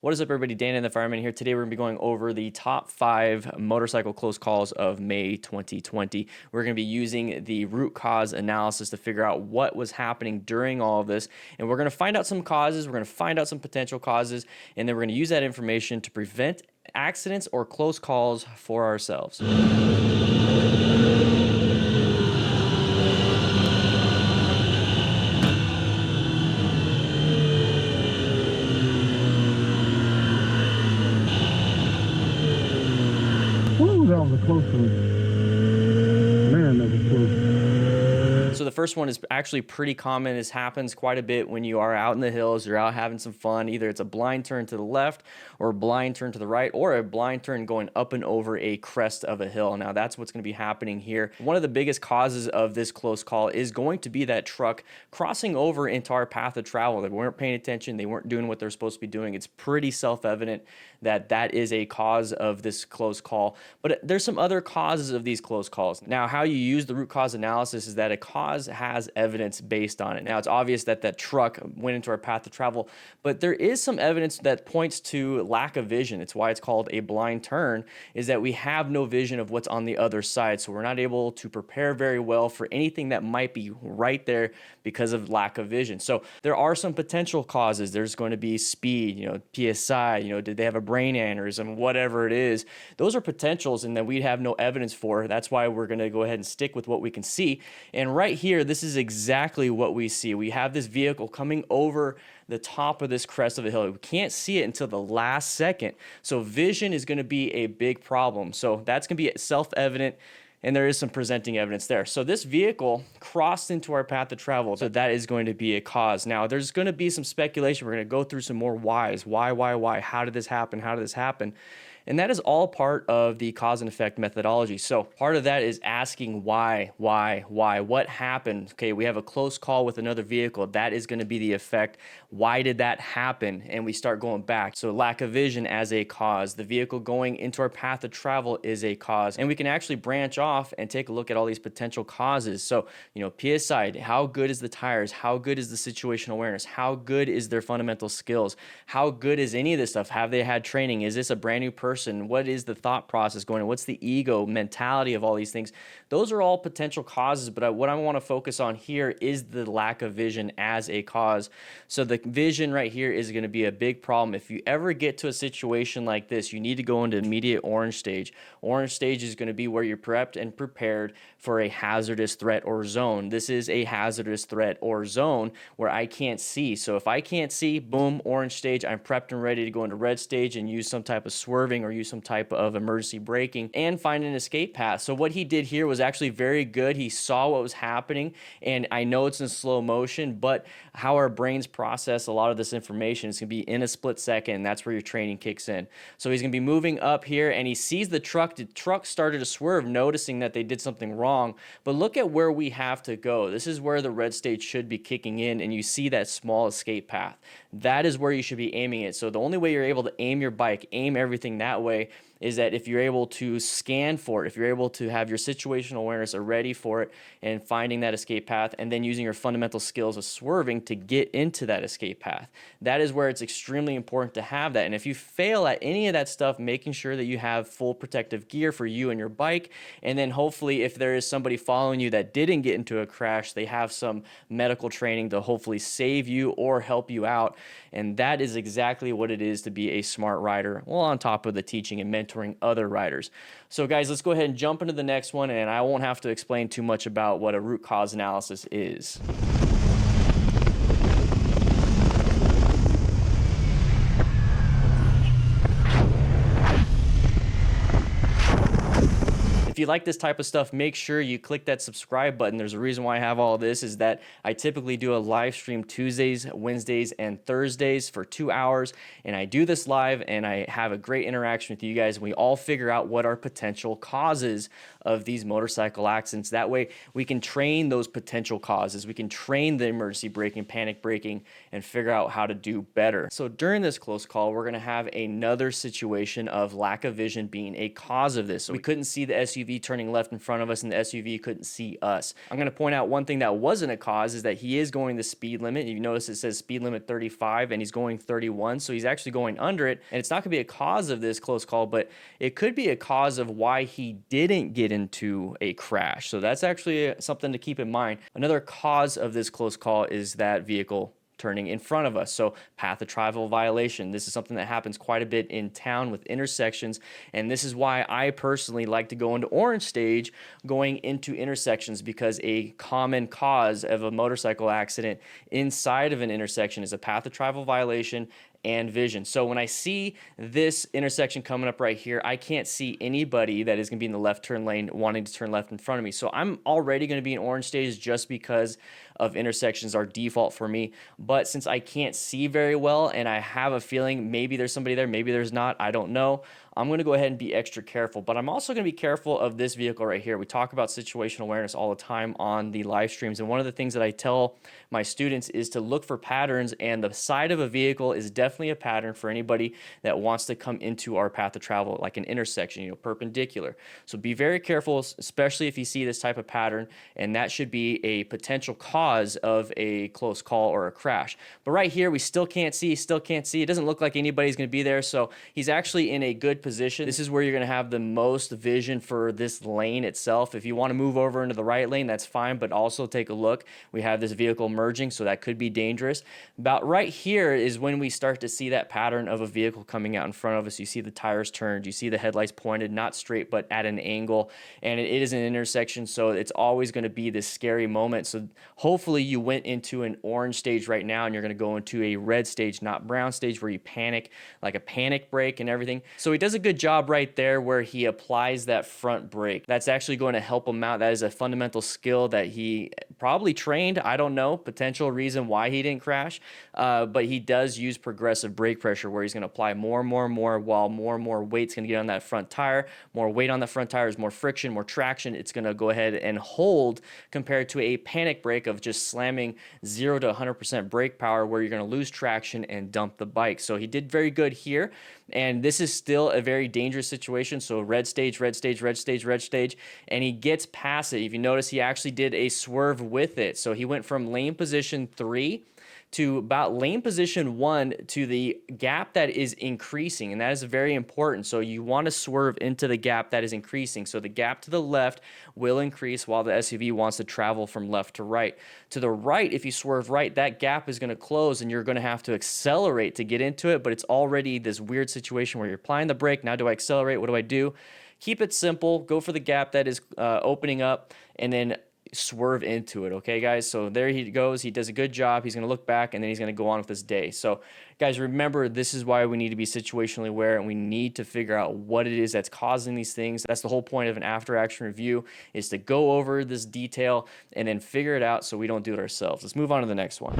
What is up, everybody? DanDanTheFireman here. Today we're going to be going over the top 5 motorcycle close calls of May 2020. We're going to be using the root cause analysis to figure out what was happening during all of this. And we're going to find out some causes, we're going to find out some potential causes, and then we're going to use that information to prevent accidents or close calls for ourselves. That was a close one. Man, that was close. So the first one is actually pretty common. This happens quite a bit when you are out in the hills, you're out having some fun. Either it's a blind turn to the left or a blind turn to the right, or a blind turn going up and over a crest of a hill. Now that's what's going to be happening here. One of the biggest causes of this close call is going to be that truck crossing over into our path of travel. They weren't paying attention. They weren't doing what they're supposed to be doing. It's pretty self-evident that that is a cause of this close call. But there's some other causes of these close calls. Now, how you use the root cause analysis is that a cause has evidence based on it. Now, it's obvious that that truck went into our path of travel, but there is some evidence that points to lack of vision. It's why it's called a blind turn, is that we have no vision of what's on the other side. So we're not able to prepare very well for anything that might be right there because of lack of vision. So there are some potential causes. There's going to be speed, PSI, did they have a brain aneurysm, whatever it is. Those are potentials and that we have no evidence for. That's why we're going to go ahead and stick with what we can see. And right here, this is exactly what we see. We have this vehicle coming over the top of this crest of a hill. We can't see it until the last second. So vision is going to be a big problem. So that's going to be self-evident, and there is some presenting evidence there. So this vehicle crossed into our path of travel. So that is going to be a cause. Now, there's going to be some speculation. We're going to go through some more whys. Why? How did this happen? How did this happen? And that is all part of the cause and effect methodology. So part of that is asking why, what happened? Okay, we have a close call with another vehicle. That is going to be the effect. Why did that happen? And we start going back. So lack of vision as a cause. The vehicle going into our path of travel is a cause. And we can actually branch off and take a look at all these potential causes. So, PSI, how good is the tires? How good is the situational awareness? How good is their fundamental skills? How good is any of this stuff? Have they had training? Is this a brand new person? What is the thought process going on? What's the ego mentality of all these things? Those are all potential causes, but what I want to focus on here is the lack of vision as a cause. So the vision right here is going to be a big problem. If you ever get to a situation like this, you need to go into immediate orange stage. Orange stage is going to be where you're prepped and prepared for a hazardous threat or zone. This is a hazardous threat or zone where I can't see. So if I can't see, boom, orange stage, I'm prepped and ready to go into red stage and use some type of swerving or use some type of emergency braking and find an escape path. So what he did here was actually very good. He saw what was happening, and I know it's in slow motion, but how our brains process a lot of this information is going to be in a split second, and that's where your training kicks in. So he's going to be moving up here, and he sees the truck. The truck started to swerve, noticing that they did something wrong, but look at where we have to go. This is where the red stage should be kicking in, and you see that small escape path. That is where you should be aiming it. So the only way you're able to aim your bike, aim everything that way, is that if you're able to scan for it, if you're able to have your situational awareness ready for it and finding that escape path, and then using your fundamental skills of swerving to get into that escape path. That is where it's extremely important to have that. And if you fail at any of that stuff, making sure that you have full protective gear for you and your bike, and then hopefully if there is somebody following you that didn't get into a crash, they have some medical training to hopefully save you or help you out. And that is exactly what it is to be a smart rider, well, on top of the teaching and mentoring other riders. So guys, let's go ahead and jump into the next one, and I won't have to explain too much about what a root cause analysis is. If you like this type of stuff, make sure you click that subscribe button. There's a reason why I have all this, is that I typically do a live stream Tuesdays, Wednesdays, and Thursdays for 2 hours, and I do this live, and I have a great interaction with you guys, and we all figure out what are potential causes of these motorcycle accidents. That way, we can train those potential causes. We can train the emergency braking, panic braking, and figure out how to do better. So during this close call, we're going to have another situation of lack of vision being a cause of this. So we couldn't see the SUV SUV turning left in front of us and the SUV couldn't see us. I'm going to point out one thing that wasn't a cause is that he is going the speed limit. You notice it says speed limit 35 and he's going 31, so he's actually going under it. And it's not going to be a cause of this close call, but it could be a cause of why he didn't get into a crash. So that's actually something to keep in mind. Another cause of this close call is that vehicle turning in front of us. So path of travel violation. This is something that happens quite a bit in town with intersections. And this is why I personally like to go into orange stage going into intersections, because a common cause of a motorcycle accident inside of an intersection is a path of travel violation and vision. So when I see this intersection coming up right here, I can't see anybody that is going to be in the left turn lane wanting to turn left in front of me. So I'm already going to be in orange stage just because of intersections are default for me. But since I can't see very well and I have a feeling maybe there's somebody there, maybe there's not, I don't know, I'm going to go ahead and be extra careful. But I'm also going to be careful of this vehicle right here. We talk about situational awareness all the time on the live streams. And one of the things that I tell my students is to look for patterns, and the side of a vehicle is definitely a pattern for anybody that wants to come into our path of travel, like an intersection, perpendicular. So be very careful, especially if you see this type of pattern, and that should be a potential cause of a close call or a crash. But right here, we still can't see. It doesn't look like anybody's going to be there. So he's actually in a good position. This is where you're going to have the most vision for this lane itself. If you want to move over into the right lane, that's fine, but also take a look. We have this vehicle merging, so that could be dangerous. About right here is when we start to see that pattern of a vehicle coming out in front of us. You see the tires turned, you see the headlights pointed, not straight, but at an angle, and it is an intersection, so it's always going to be this scary moment. So hopefully you went into an orange stage right now, and you're going to go into a red stage, not brown stage, where you panic, like a panic brake and everything. So he does a good job right there where he applies that front brake. That's actually going to help him out. That is a fundamental skill that he probably trained. I don't know, potential reason why he didn't crash, but he does use progressive brake pressure, where he's going to apply more and more and more, while more and more weight's going to get on that front tire. More weight on the front tire is more friction, more traction. It's going to go ahead and hold, compared to a panic brake of just slamming 0 to 100% brake power, where you're going to lose traction and dump the bike. So he did very good here. And this is still a very dangerous situation. So red stage, red stage, red stage, red stage, and he gets past it. If you notice, he actually did a swerve with it. So he went from lane position 3 to about lane position 1 to the gap that is increasing, and that is very important. So you want to swerve into the gap that is increasing. So the gap to the left will increase while the SUV wants to travel from left to right. To the right, if you swerve right, that gap is going to close, and you're going to have to accelerate to get into it, but it's already this weird situation where you're applying the brake. Now do I accelerate? What do I do? Keep it simple. Go for the gap that is opening up, and then swerve into it. Okay, guys, so there he goes. He does a good job. He's going to look back, and then he's going to go on with his day. So guys, remember, this is why we need to be situationally aware, and we need to figure out what it is that's causing these things. That's the whole point of an after action review, is to go over this detail and then figure it out so we don't do it ourselves. Let's move on to the next one.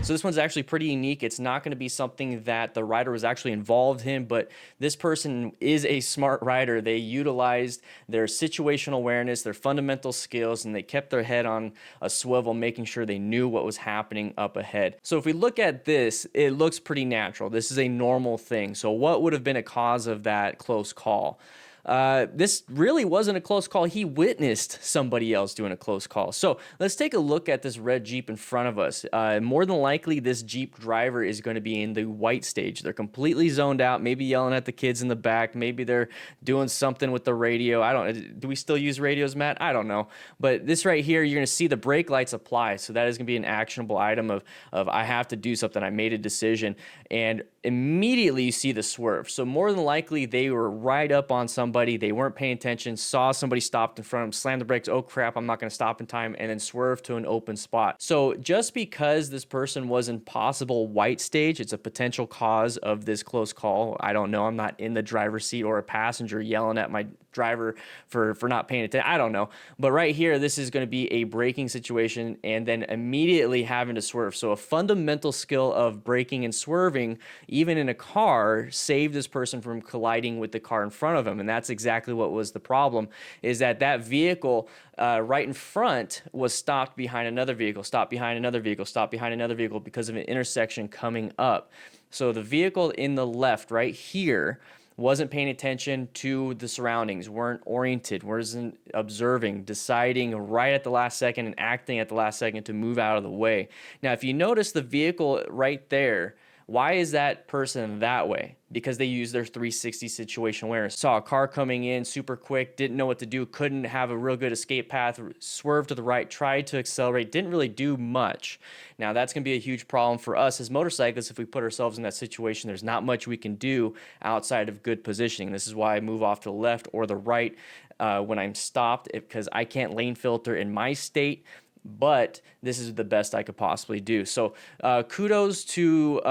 So this one's actually pretty unique. It's not going to be something that the rider was actually involved in, but this person is a smart rider. They utilized their situational awareness, their fundamental skills, and they kept their head on a swivel, making sure they knew what was happening up ahead. So if we look at this, it looks pretty natural. This is a normal thing. So what would have been a cause of that close call? This really wasn't a close call. He witnessed somebody else doing a close call. So let's take a look at this red Jeep in front of us. More than likely, this Jeep driver is going to be in the white stage. They're completely zoned out, maybe yelling at the kids in the back. Maybe they're doing something with the radio. Do we still use radios, Matt? I don't know. But this right here, you're going to see the brake lights apply. So that is going to be an actionable item of I have to do something. I made a decision. And immediately you see the swerve. So more than likely, they were right up on somebody. They weren't paying attention, saw somebody stopped in front of them, slammed the brakes. Oh crap, I'm not going to stop in time, and then swerve to an open spot. So just because this person was in possible white stage, it's a potential cause of this close call. I don't know. I'm not in the driver's seat or a passenger yelling at my driver for not paying attention. I don't know. But right here, this is going to be a braking situation and then immediately having to swerve. So a fundamental skill of braking and swerving, even in a car, saved this person from colliding with the car in front of him. And that's exactly what was the problem, is that vehicle right in front was stopped behind another vehicle, stopped behind another vehicle, stopped behind another vehicle because of an intersection coming up. So the vehicle in the left right here wasn't paying attention to the surroundings, weren't oriented, wasn't observing, deciding right at the last second and acting at the last second to move out of the way. Now, if you notice the vehicle right there, why is that person that way? Because they use their 360 situation awareness. Saw a car coming in super quick, didn't know what to do, couldn't have a real good escape path, swerved to the right, tried to accelerate, didn't really do much. Now that's gonna be a huge problem for us as motorcyclists. If we put ourselves in that situation, there's not much we can do outside of good positioning. This is why I move off to the left or the right when I'm stopped, because I can't lane filter in my state. But this is the best I could possibly do. So kudos to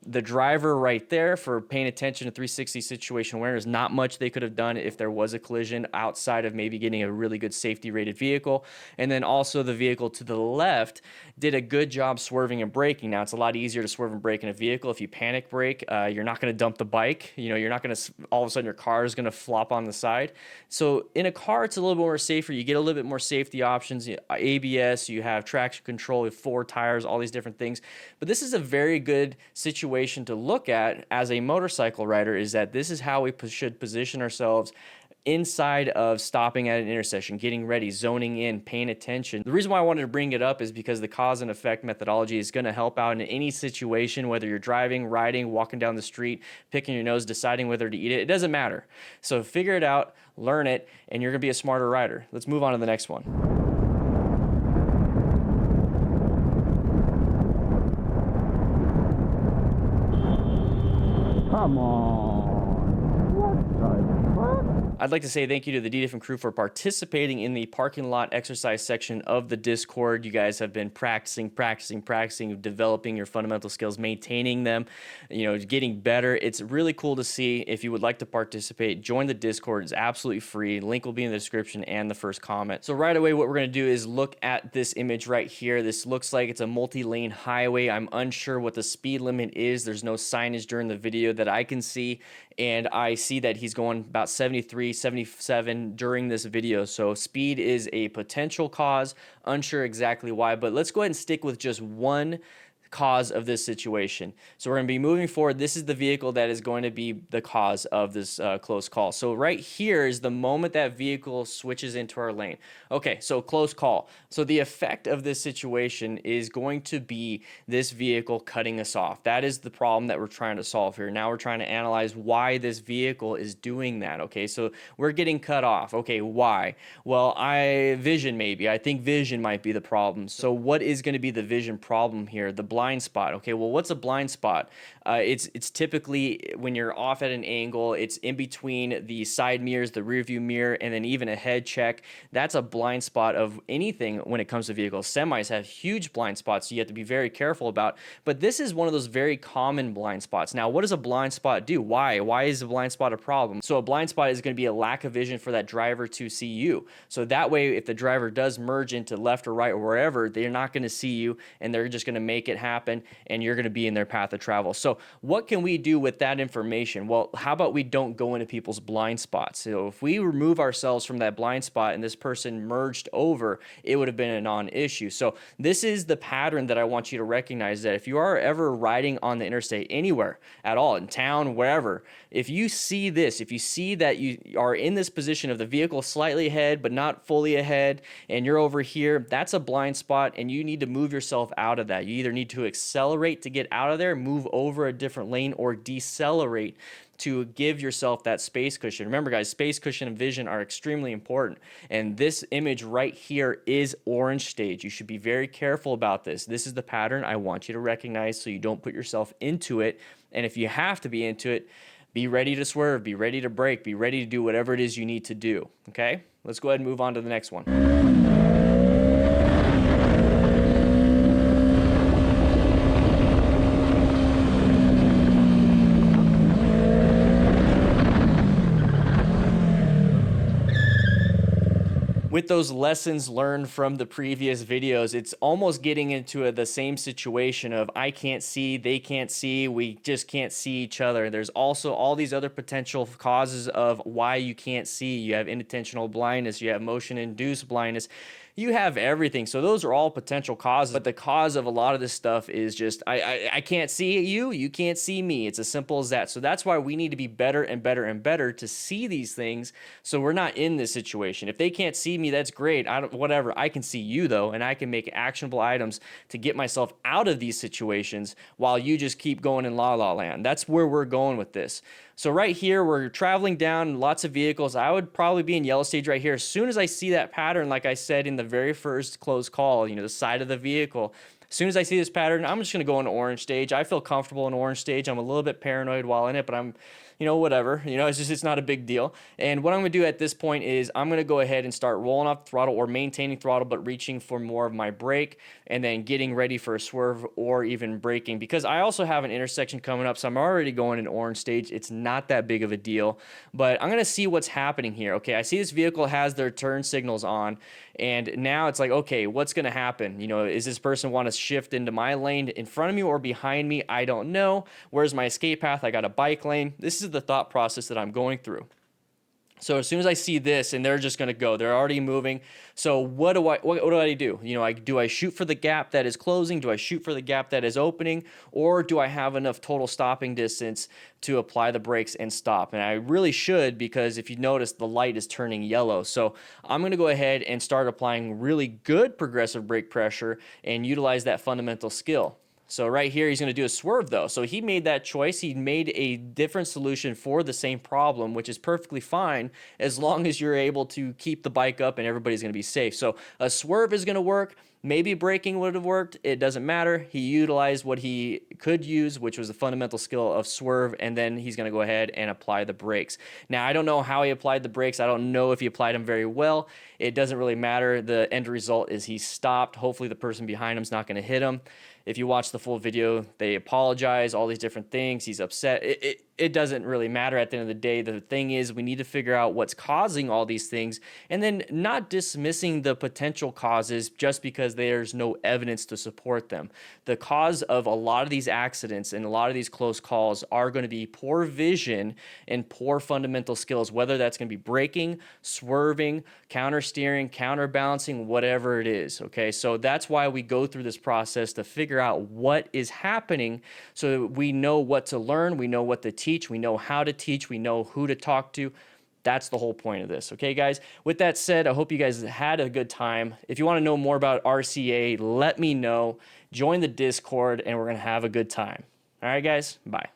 the driver right there for paying attention to 360 situation awareness. Not much they could have done if there was a collision outside of maybe getting a really good safety rated vehicle. And then also the vehicle to the left did a good job swerving and braking. Now it's a lot easier to swerve and brake in a vehicle. If you panic brake, you're not going to dump the bike. You know, you're not going to, all of a sudden your car is going to flop on the side. So in a car, it's a little bit more safer. You get a little bit more safety options, ABS, you have traction control with 4 tires, all these different things. But this is a very good situation to look at as a motorcycle rider, is that this is how we should position ourselves inside of stopping at an intersection, getting ready, zoning in, paying attention. The reason why I wanted to bring it up is because the cause and effect methodology is going to help out in any situation, whether you're driving, riding, walking down the street, picking your nose, deciding whether to eat it. It doesn't matter. So figure it out, learn it, and you're going to be a smarter rider. Let's move on to the next one. Come on. What the fuck? I'd like to say thank you to the DDFM crew for participating in the parking lot exercise section of the Discord. You guys have been practicing, developing your fundamental skills, maintaining them, you know, getting better. It's really cool to see. If you would like to participate, join the Discord. It's absolutely free. Link will be in the description and the first comment. So right away, what we're going to do is look at this image right here. This looks like it's a multi-lane highway. I'm unsure what the speed limit is. There's no signage during the video that I can see, and I see that he's going about 73, 77 during this video. So speed is a potential cause, unsure exactly why, but let's go ahead and stick with just one cause of this situation. So we're going to be moving forward. This is the vehicle that is going to be the cause of this close call. So right here is the moment that vehicle switches into our lane. Okay, so close call. So the effect of this situation is going to be this vehicle cutting us off. That is the problem that we're trying to solve here. Now we're trying to analyze why this vehicle is doing that. Okay, so we're getting cut off. Okay, why? Well, vision maybe. I think vision might be the problem. So what is going to be the vision problem here? The blind spot. Okay, well, what's a blind spot? It's typically when you're off at an angle, it's in between the side mirrors, the rear view mirror, and then even a head check. That's a blind spot of anything when it comes to vehicles. Semis have huge blind spots, so you have to be very careful about. But this is one of those very common blind spots. Now, what does a blind spot do? Why? Why is a blind spot a problem? So a blind spot is going to be a lack of vision for that driver to see you. So that way, if the driver does merge into left or right or wherever, they're not going to see you, and they're just going to make it happen, and you're going to be in their path of travel. So what can we do with that information? Well, how about we don't go into people's blind spots? So if we remove ourselves from that blind spot and this person merged over, it would have been a non-issue. So this is the pattern that I want you to recognize, that if you are ever riding on the interstate anywhere at all, in town, wherever, if you see this, if you see that you are in this position of the vehicle slightly ahead but not fully ahead, and you're over here, that's a blind spot, and you need to move yourself out of that. You either need to accelerate to get out of there, move over a different lane, or decelerate to give yourself that space cushion. Remember, guys, space cushion and vision are extremely important. And this image right here is orange stage. You should be very careful about this. This is the pattern I want you to recognize so you don't put yourself into it. And if you have to be into it, be ready to swerve, be ready to brake, be ready to do whatever it is you need to do. Okay? Let's go ahead and move on to the next one. with those lessons learned from the previous videos, it's almost getting into the same situation of I can't see, they can't see, we just can't see each other. There's also all these other potential causes of why you can't see. You have inattentional blindness, you have motion-induced blindness, you have everything. So those are all potential causes, but the cause of a lot of this stuff is just I can't see you, you can't see me. It's as simple as that. So that's why we need to be better and better and better to see these things, so we're not in this situation. If they can't see me, that's great. Whatever. I can see you though, and I can make actionable items to get myself out of these situations while you just keep going in la la land. That's where we're going with this. So right here, we're traveling down lots of vehicles. I would probably be in yellow stage right here. As soon as I see that pattern, like I said in the very first close call, you know, the side of the vehicle, as soon as I see this pattern, I'm just going to go into orange stage. I feel comfortable in orange stage. I'm a little bit paranoid while in it, but I'm, you know, whatever. You know, it's not a big deal. And what I'm going to do at this point is I'm going to go ahead and start rolling off the throttle or maintaining throttle, but reaching for more of my brake and then getting ready for a swerve or even braking, because I also have an intersection coming up. So I'm already going in orange stage. It's not that big of a deal, but I'm going to see what's happening here. Okay, I see this vehicle has their turn signals on, and now it's like, okay, what's going to happen? You know, is this person want to shift into my lane in front of me or behind me? I don't know. Where's my escape path? I got a bike lane. This is the thought process that I'm going through. So as soon as I see this, and they're just going to go, they're already moving. So what do I do? You know, do I shoot for the gap that is closing? Do I shoot for the gap that is opening? Or do I have enough total stopping distance to apply the brakes and stop? And I really should, because if you notice, the light is turning yellow. So I'm going to go ahead and start applying really good progressive brake pressure and utilize that fundamental skill. So right here, he's going to do a swerve though. So he made that choice. He made a different solution for the same problem, which is perfectly fine as long as you're able to keep the bike up and everybody's going to be safe. So a swerve is going to work. Maybe braking would have worked. It doesn't matter. He utilized what he could use, which was the fundamental skill of swerve, and then he's going to go ahead and apply the brakes. Now, I don't know how he applied the brakes. I don't know if he applied them very well. It doesn't really matter. The end result is he stopped. Hopefully the person behind him is not going to hit him. If you watch the full video, they apologize, all these different things. He's upset. It doesn't really matter at the end of the day. The thing is, we need to figure out what's causing all these things, and then not dismissing the potential causes just because there's no evidence to support them. The cause of a lot of these accidents and a lot of these close calls are going to be poor vision and poor fundamental skills, whether that's going to be braking, swerving, counter steering, counterbalancing, whatever it is. Okay, so that's why we go through this process to figure out what is happening, so that we know what to learn, we know what to teach, we know how to teach, we know who to talk to. That's the whole point of this. Okay, guys? With that said, I hope you guys had a good time. If you want to know more about RCA, let me know. Join the Discord, and we're going to have a good time. All right, guys? Bye.